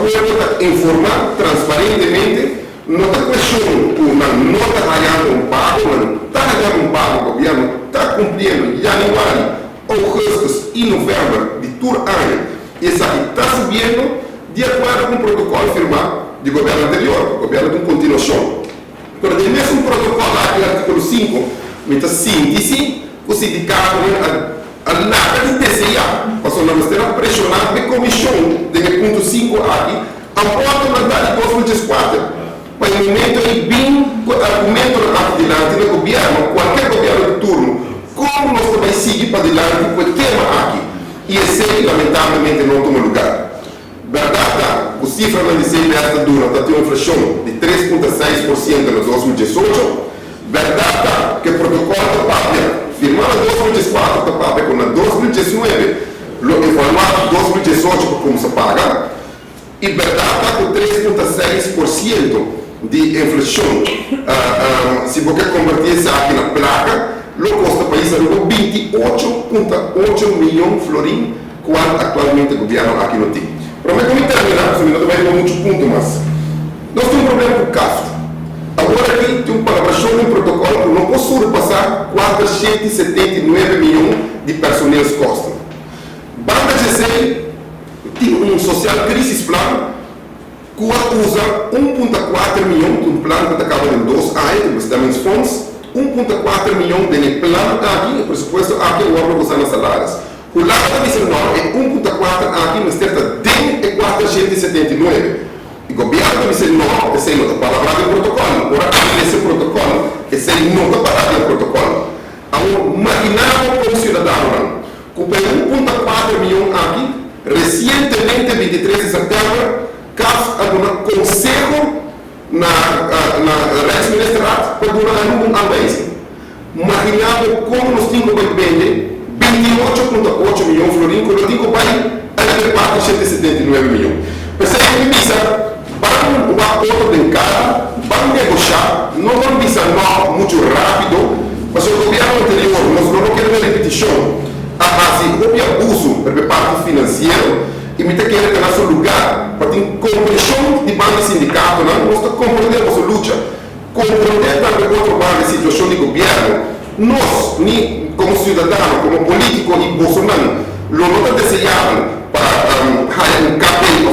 acordo de informar transparentemente, não está questionando não está ganhando um pago, não está ganhando um pago, o governo está cumprindo janeiro, agosto e novembro de todo ano. E isso aqui está subindo de acordo com o protocolo firmado do governo anterior, o governo de continuação. Pero del mesmo protocolo aqui, artículo 5, muita síntese, o sindicato a nada de TCA, passou a estar pressionado de comissão, de ponto 5 aqui, após a mandar de 2004. Mas no momento aí, bem, o argumento adelante do governo, qualquer governo de turno, como nós também seguir para adelante com o tema aqui, e esse, lamentavelmente, não toma lugar. Verdade, o cifra não diz que esta dura, está tendo uma inflação de 3,6% em 2018. Verdade, que o protocolo da pátria, firmado em 2004, da pátria, com 2019, em formato 2018, como se paga, e verdade, com 3,6% de inflação. Se você converter isso aqui na placa, o custo do país é 28,8 milhões de florins, quanto atualmente o governo aqui não tem. Para mim, como terminar, eu não vai muitos pontos, mas nós temos um problema com o CAF. Agora aqui tem uma palabração no protocolo que não posso surpassar 479 milhões de personas costas. Banda GC tem um social crisis plan que usa 1,4 milhões de um plano que acaba em 2 anos, mas também fundos, 1,4 milhões de plano aqui, o pressuposto aqui é o órgão usando salários. O lado da missão é 1,4 aqui, mas certa de 479. O governo da missão é sem nota palavra do protocolo. Por aqui, nesse protocolo, é sem nota palavra do protocolo. Ao imaginar como cidadão, com 1,4 milhões aqui, recentemente, 23 de setembro, caso algum conselho na Rex Ministerial para durar um mês. Imaginava como nós tínhamos que vender 28,8 milhões de florins, quando eu digo vai a 479 milhões. Pensei que visa, vamos um acordo de cara, vamos negociar, não vamos visar não muito rápido, mas o governo anterior, nós não queremos repetição, a base de abuso por parte financeiro, e me tem que ir no seu lugar, para ter compreensão de banda sindicato, nós compreendemos a luta, compreender também outro banda de situação de governo, nós, como cidadão, como político e Bolsonaro, não desejamos para um KPI